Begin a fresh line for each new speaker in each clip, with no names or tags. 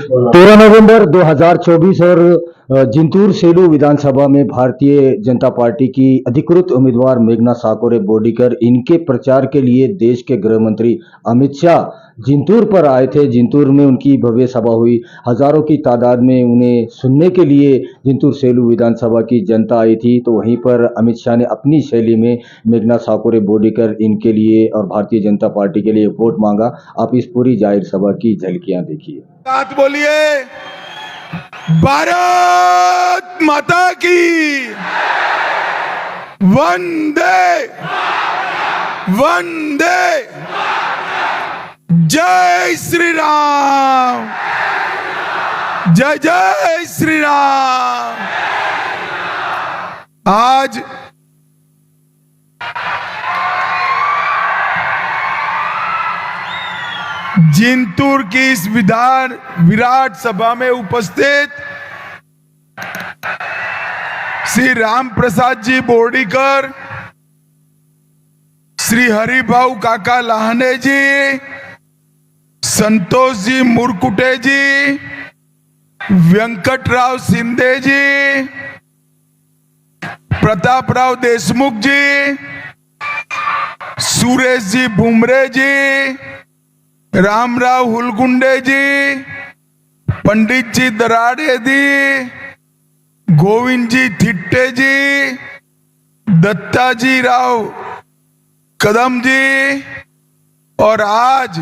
13 नवंबर 2024 और जिंतूर सेलू विधानसभा में भारतीय जनता पार्टी की अधिकृत उम्मीदवार मेघना साकोरे बोडीकर इनके प्रचार के लिए देश के गृह मंत्री अमित शाह जिंतूर पर आए थे। जिंतूर में उनकी भव्य सभा हुई। हजारों की तादाद में उन्हें सुनने के लिए जिंतूर सेलू विधानसभा की जनता आई थी। तो वहीं पर अमित शाह ने अपनी शैली में मेघना साकोरे बोडीकर इनके लिए और भारतीय जनता पार्टी के लिए वोट मांगा। आप इस पूरी जाहिर सभा की झलकियां देखिए।
साथ बोलिए, भारत माता की वंदे वंदे, जय श्री राम, जय जय श्री राम। आज जिंतूर की इस विराट सभा में उपस्थित श्री राम प्रसाद जी बोडीकर, श्री हरिभाऊ काका लाहने जी, संतोष जी मुरकुटे जी, वेंकटराव शिंदे जी, प्रतापराव देशमुख जी, सुरेश जी भुमरे जी, रामराव हुलगुंडे जी, पंडित जी दराड़े जी, गोविंद जी थिट्टे जी, दत्ताजी राव कदम जी, और आज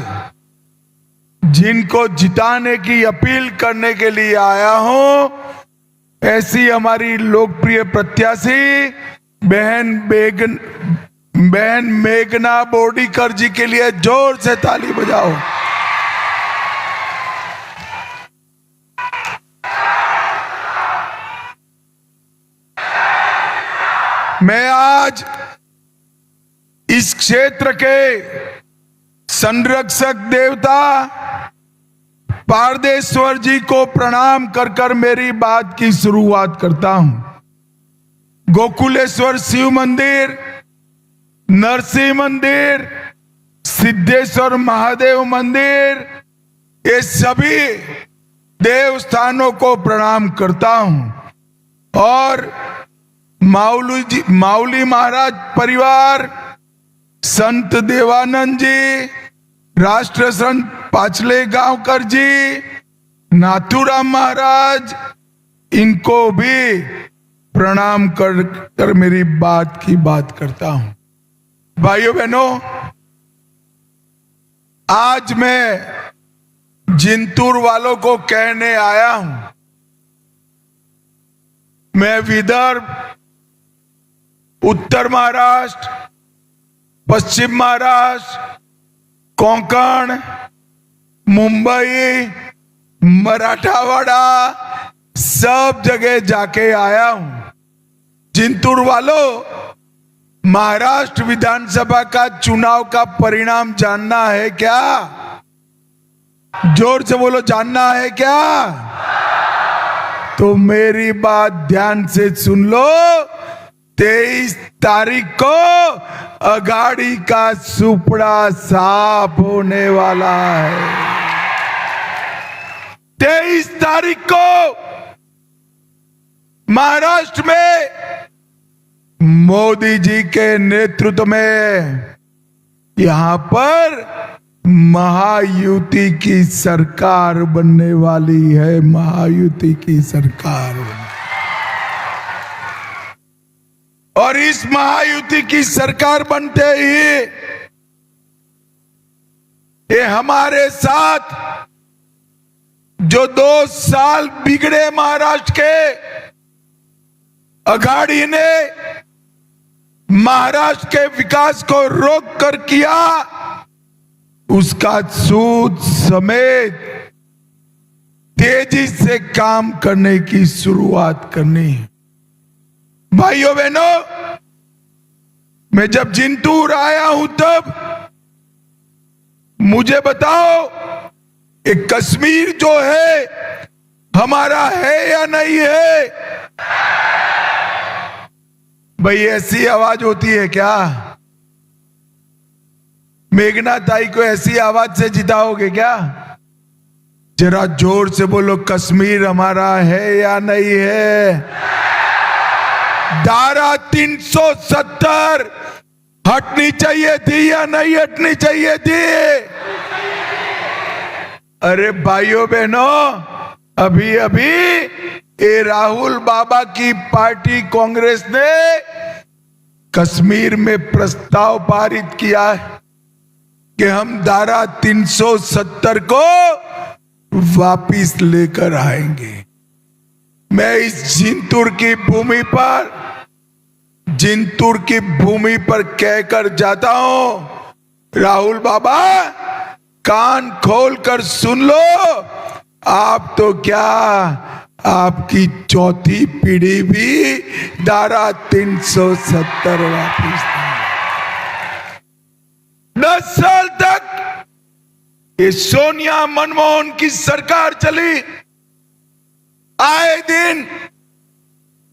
जिनको जिताने की अपील करने के लिए आया हूं, ऐसी हमारी लोकप्रिय प्रत्याशी बहन मेघना बोडीकर जी के लिए जोर से ताली बजाओ। मैं आज इस क्षेत्र के संरक्षक देवता पारदेश्वर जी को प्रणाम कर कर मेरी बात की शुरुआत करता हूं। गोकुलेश्वर शिव मंदिर, नरसिंह मंदिर, सिद्धेश्वर महादेव मंदिर, ये सभी देवस्थानों को प्रणाम करता हूं। और माउली महाराज परिवार, संत देवानंद जी, राष्ट्र संत पाचले गांवकर जी, नाथुराम महाराज, इनको भी प्रणाम कर मेरी बात की बात करता हूं। भाइयों बहनों, आज मैं जिंतूर वालों को कहने आया हूं, मैं विदर्भ, उत्तर महाराष्ट्र, पश्चिम महाराष्ट्र, कोंकण, मुंबई, मराठावाड़ा, सब जगह जाके आया हूं। जिंतूर वालों, महाराष्ट्र विधानसभा का चुनाव का परिणाम जानना है क्या? जोर से बोलो, जानना है क्या? तो मेरी बात ध्यान से सुन लो। 23 तारीख को अघाड़ी का सुपड़ा साफ होने वाला है। 23 तारीख को महाराष्ट्र में मोदी जी के नेतृत्व में यहां पर महायुति की सरकार बनने वाली है। महायुति की सरकार, और इस महायुति की सरकार बनते ही ये हमारे साथ जो 2 साल बिगड़े महाराष्ट्र के, अघाड़ी ने महाराष्ट्र के विकास को रोक कर किया, उसका सूद समेत तेजी से काम करने की शुरुआत करनी है। भाइयों बहनों, मैं जब जिंतूर आया हूं तब मुझे बताओ, एक कश्मीर जो है हमारा है या नहीं है? भाई ऐसी आवाज होती है क्या? मेघना ताई को ऐसी आवाज से जिताओगे क्या? जरा जोर से बोलो, कश्मीर हमारा है या नहीं है? धारा 370 हटनी चाहिए थी या नहीं हटनी चाहिए थी? अरे भाइयों बहनों, अभी अभी ये राहुल बाबा की पार्टी कांग्रेस ने कश्मीर में प्रस्ताव पारित किया है कि हम धारा 370 को वापिस लेकर आएंगे। मैं इस जिंतूर की भूमि पर कहकर जाता हूं, राहुल बाबा कान खोलकर सुन लो, आप तो क्या, आपकी चौथी पीढ़ी भी धारा 370 वापिस देंगे। 10 साल तक ये सोनिया मनमोहन की सरकार चली, आए दिन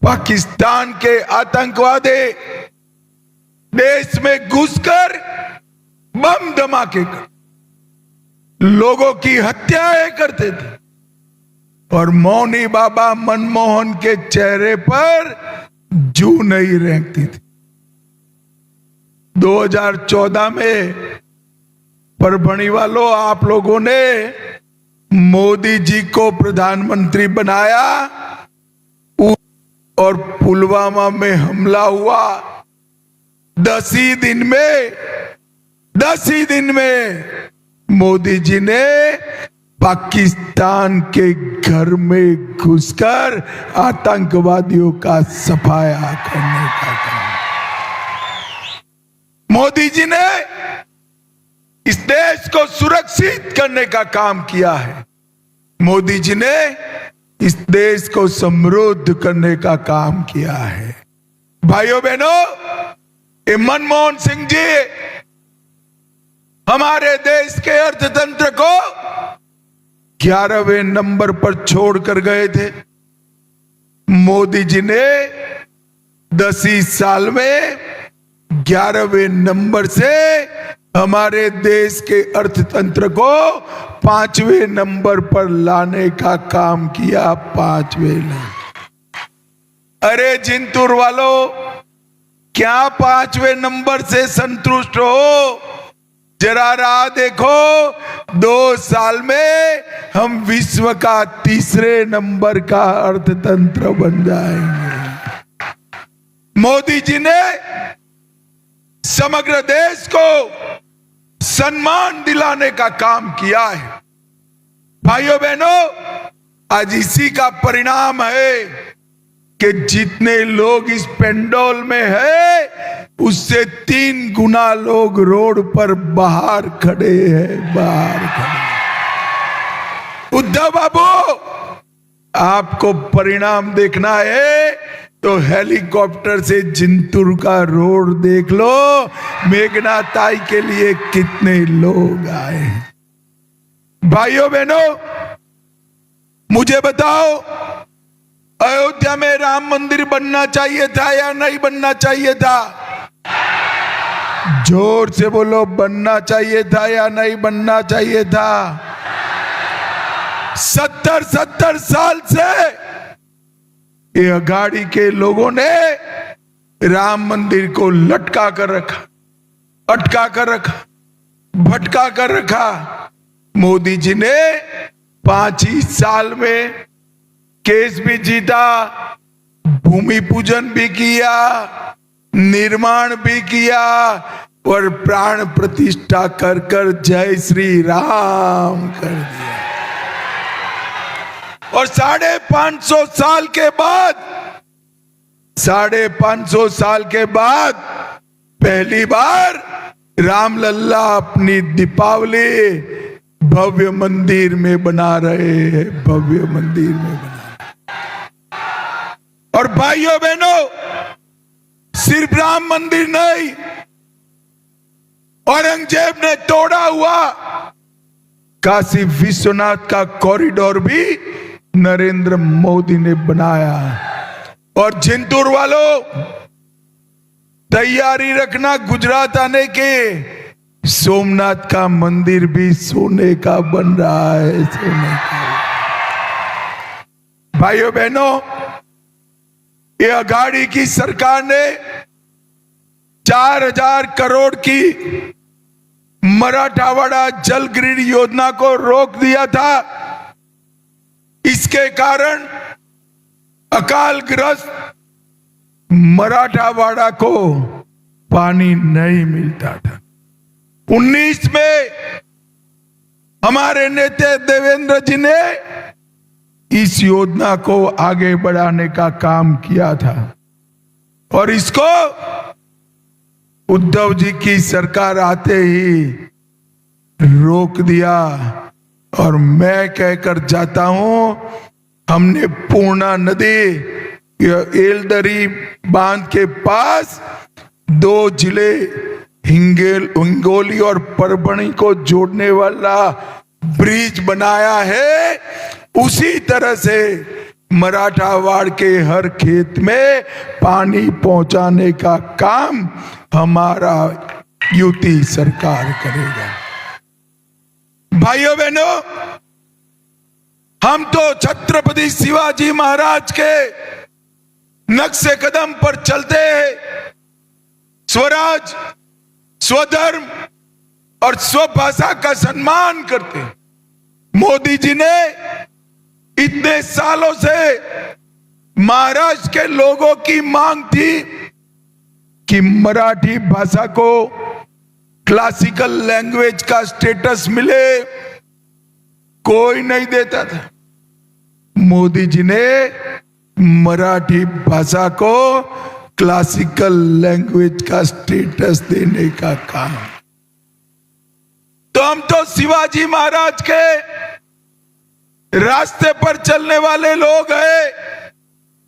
पाकिस्तान के आतंकवादी देश में घुसकर बम धमाके कर लोगों की हत्याएं करते थे और मौनी बाबा मनमोहन के चेहरे पर जू नहीं रेंगती थी। 2014 में परभणी वालों, आप लोगों ने मोदी जी को प्रधानमंत्री बनाया और पुलवामा में हमला हुआ। 10 ही दिन में मोदी जी ने पाकिस्तान के घर में घुसकर आतंकवादियों का सफाया करने का काम, मोदी जी ने इस देश को सुरक्षित करने का काम किया है। मोदी जी ने इस देश को समृद्ध करने का काम किया है। भाइयों बहनों, ये मनमोहन सिंह जी हमारे देश के अर्थतंत्र को 11वें नंबर पर छोड़कर गए थे। मोदी जी ने 10 ही साल में 11वें नंबर से हमारे देश के अर्थतंत्र को 5वें नंबर पर लाने का काम किया। 5वें नंबर। अरे जिंतूर वालों, क्या 5वें नंबर से संतुष्ट हो? जरा राह देखो, 2 साल में हम विश्व का 3रे नंबर का अर्थतंत्र बन जाएंगे। मोदी जी ने समग्र देश को सम्मान दिलाने का काम किया है। भाइयों बहनों, आज इसी का परिणाम है कि जितने लोग इस पेंडोल में है, उससे 3 गुना लोग रोड पर बाहर खड़े हैं, बाहर खड़े। उद्धव बाबू, आपको परिणाम देखना है तो हेलीकॉप्टर से जिंतूर का रोड देख लो, मेघना ताई के लिए कितने लोग आए। भाइयों बहनों, मुझे बताओ, अयोध्या में राम मंदिर बनना चाहिए था या नहीं बनना चाहिए था? जोर से बोलो, बनना चाहिए था या नहीं बनना चाहिए था? 70 साल से ये अघाड़ी के लोगों ने राम मंदिर को लटका कर रखा, अटका कर रखा, भटका कर रखा। मोदी जी ने 5 ही साल में केस भी जीता, भूमि पूजन भी किया, निर्माण भी किया और प्राण प्रतिष्ठा कर कर जय श्री राम कर दिया। और 550 साल के बाद, 550 साल के बाद पहली बार रामलल्ला अपनी दीपावली भव्य मंदिर में बना रहे हैं, भव्य मंदिर में बना। और भाइयों बहनों, सिर्फ राम मंदिर नहीं, औरंगजेब ने तोड़ा हुआ काशी विश्वनाथ का कॉरिडोर भी नरेंद्र मोदी ने बनाया। और जिंतूर वालों, तैयारी रखना, गुजरात आने के सोमनाथ का मंदिर भी सोने का बन रहा है, सोने का। भाइयों बहनों, ये अघाड़ी की सरकार ने 4000 करोड़ की मराठवाड़ा जल ग्रिड योजना को रोक दिया था। इसके कारण अकालग्रस्त मराठवाड़ा को पानी नहीं मिलता था। 19 में हमारे नेता देवेंद्र जी ने इस योजना को आगे बढ़ाने का काम किया था और इसको उद्धव जी की सरकार आते ही रोक दिया। और मैं कहकर जाता हूं, हमने पूर्णा नदी एलदरी बांध के पास 2 जिले हिंगोली और परभणी को जोड़ने वाला ब्रिज बनाया है। उसी तरह से मराठवाड़ के हर खेत में पानी पहुंचाने का काम हमारा यूपी सरकार करेगा। भाइयों बहनों, हम तो छत्रपति शिवाजी महाराज के नक्शे कदम पर चलते हैं। स्वराज, स्वधर्म और स्वभाषा का सम्मान करते हैं। मोदी जी ने इतने सालों से महाराष्ट्र के लोगों की मांग थी कि मराठी भाषा को क्लासिकल लैंग्वेज का स्टेटस मिले, कोई नहीं देता था। मोदी जी ने मराठी भाषा को क्लासिकल लैंग्वेज का स्टेटस देने का काम। तो हम तो शिवाजी महाराज के रास्ते पर चलने वाले लोग हैं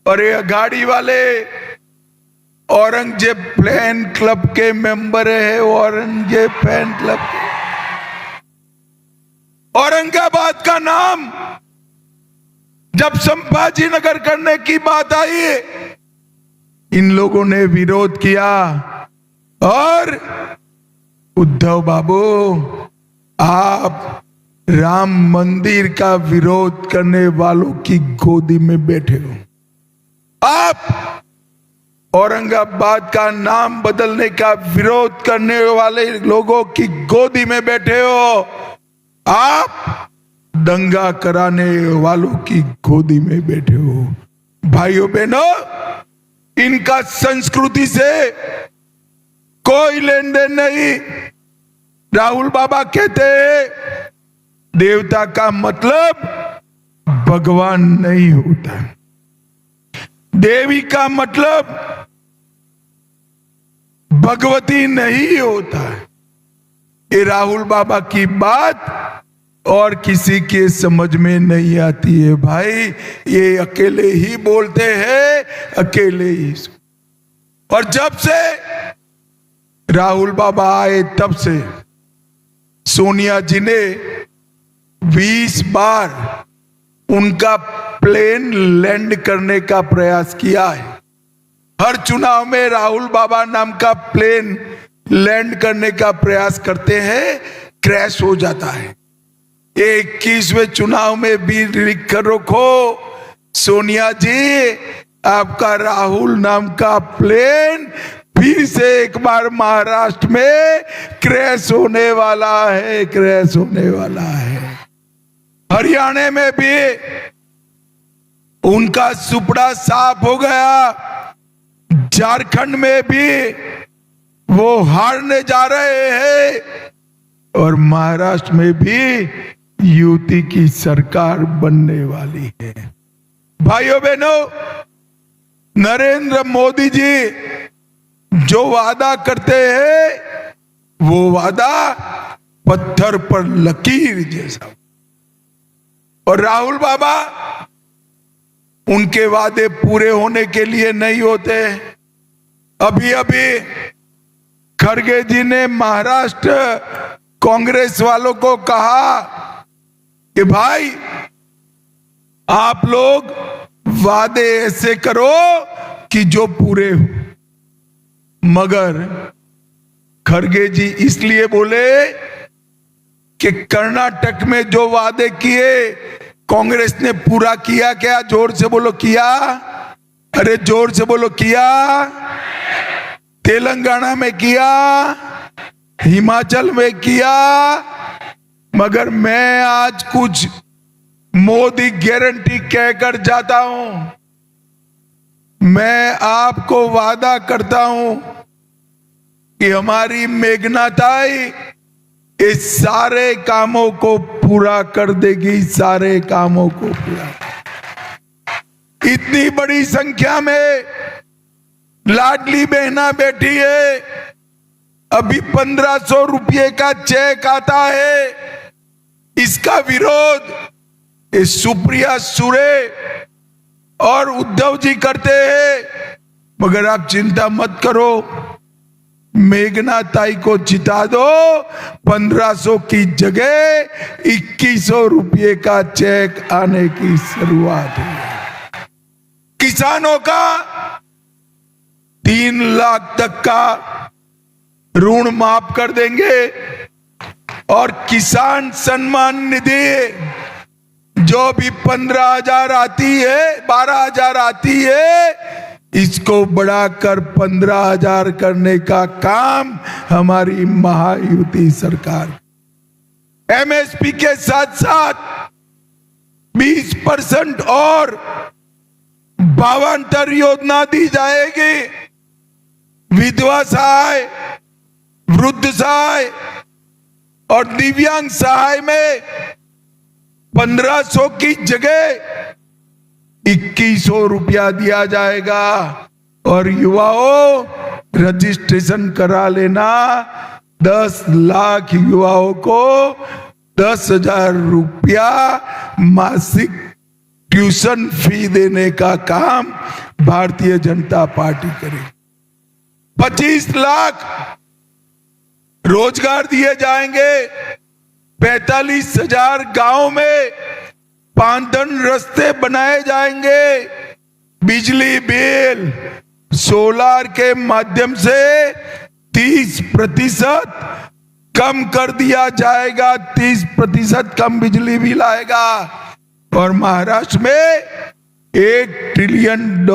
और ये अघाड़ी वाले औरंगजेब फैन क्लब के मेंबर है। औरंगजेब फैन क्लब, औरंगाबाद का नाम जब संभाजी नगर करने की बात आई, इन लोगों ने विरोध किया और उद्धव बाबू, आप राम मंदिर का विरोध करने वालों की गोदी में बैठे हो। आप औरंगाबाद का नाम बदलने का विरोध करने वाले लोगों की गोदी में बैठे हो। आप दंगा कराने वालों की गोदी में बैठे हो। भाइयों बहनों, इनका संस्कृति से कोई लेन देन नहीं। राहुल बाबा कहते हैं देवता का मतलब भगवान नहीं होता, देवी का मतलब भगवती नहीं होता। ये राहुल बाबा की बात और किसी के समझ में नहीं आती है। भाई, ये अकेले ही बोलते हैं, अकेले ही। और जब से राहुल बाबा आए तब से सोनिया जी ने 20 बार उनका प्लेन लैंड करने का प्रयास किया है। हर चुनाव में राहुल बाबा नाम का प्लेन लैंड करने का प्रयास करते हैं, क्रैश हो जाता है। 21वें चुनाव में भी लिख कर रखो, सोनिया जी, आपका राहुल नाम का प्लेन फिर से एक बार महाराष्ट्र में क्रैश होने वाला है, क्रैश होने वाला है। हरियाणा में भी उनका सुपड़ा साफ हो गया। झारखंड में भी वो हारने जा रहे हैं और महाराष्ट्र में भी यूपी की सरकार बनने वाली है। भाइयों बहनों, नरेंद्र मोदी जी जो वादा करते हैं वो वादा पत्थर पर लकीर जैसा, और राहुल बाबा उनके वादे पूरे होने के लिए नहीं होते। अभी अभी खड़गे जी ने महाराष्ट्र कांग्रेस वालों को कहा कि भाई, आप लोग वादे ऐसे करो कि जो पूरे हो। मगर खड़गे जी इसलिए बोले कि कर्नाटक में जो वादे किए कांग्रेस ने पूरा किया क्या? जोर से बोलो, किया? अरे जोर से बोलो, किया? तेलंगाना में किया, हिमाचल में किया, मगर मैं आज कुछ मोदी गारंटी कहकर जाता हूं। मैं आपको वादा करता हूं कि हमारी मेघनाताई इस सारे कामों को पूरा कर देगी, सारे कामों को पूरा। इतनी बड़ी संख्या में लाडली बहना बैठी है, अभी 1500 रुपये का चेक आता है, इसका विरोध इस सुप्रिया सुरे और उद्धव जी करते हैं। मगर आप चिंता मत करो, मेघनाताई को जिता दो, 1500 की जगह 2100 रुपये का चेक आने की शुरुआत हुई। किसानों का 3 लाख तक का ऋण माफ कर देंगे और किसान सम्मान निधि जो भी 15,000 आती है, 12,000 आती है, इसको बढ़ाकर 15,000 करने का काम हमारी महायुति सरकार। एमएसपी के साथ साथ 20% और भावांतर योजना दी जाएगी। विधवा सहाय, वृद्ध सहाय और दिव्यांग सहाय में 1500 की जगह 2100 रुपया दिया जाएगा। और युवाओं, रजिस्ट्रेशन करा लेना। 10 लाख युवाओं को 10,000 रुपया मासिक ट्यूशन फी देने का काम भारतीय जनता पार्टी करेगी। 25 लाख रोजगार दिए जाएंगे। 45,000 गांव में पांधन रास्ते बनाए जाएंगे। बिजली बिल सोलार के माध्यम से 30% कम कर दिया जाएगा। 30% कम बिजली बिल आएगा। और महाराष्ट्र में $1 ट्रिलियन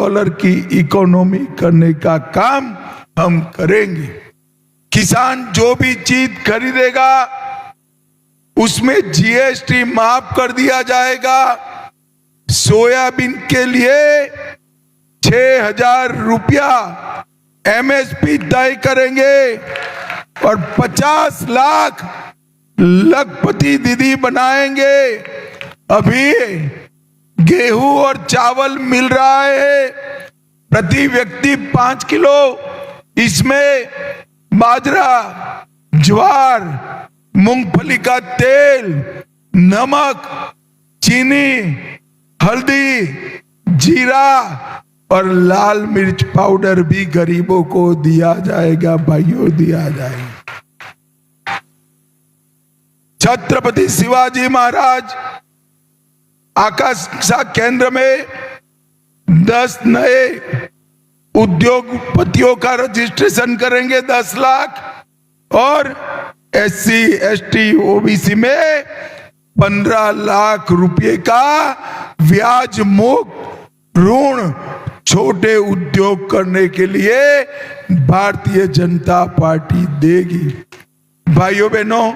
की इकोनॉमी करने का काम हम करेंगे। किसान जो भी चीज खरीदेगा उसमें जीएसटी माफ कर दिया जाएगा। सोयाबीन के लिए 6,000 रुपया एमएसपी तय करेंगे और 50 लाख लखपति दीदी बनाएंगे। अभी गेहूं और चावल मिल रहा है प्रति व्यक्ति 5 किलो। इसमें बाजरा, ज्वार, मूंगफली का तेल, नमक, चीनी, हल्दी, जीरा और लाल मिर्च पाउडर भी गरीबों को दिया जाएगा। भाइयों, दिया जाएगा। छत्रपति शिवाजी महाराज आकांक्षा केंद्र में 10 नए उद्योगपतियों का रजिस्ट्रेशन करेंगे, 10 लाख। और SC, ST, OBC में 15 लाख रुपए का ब्याज मुक्त ऋण छोटे उद्योग करने के लिए भारतीय जनता पार्टी देगी। भाइयों बहनों,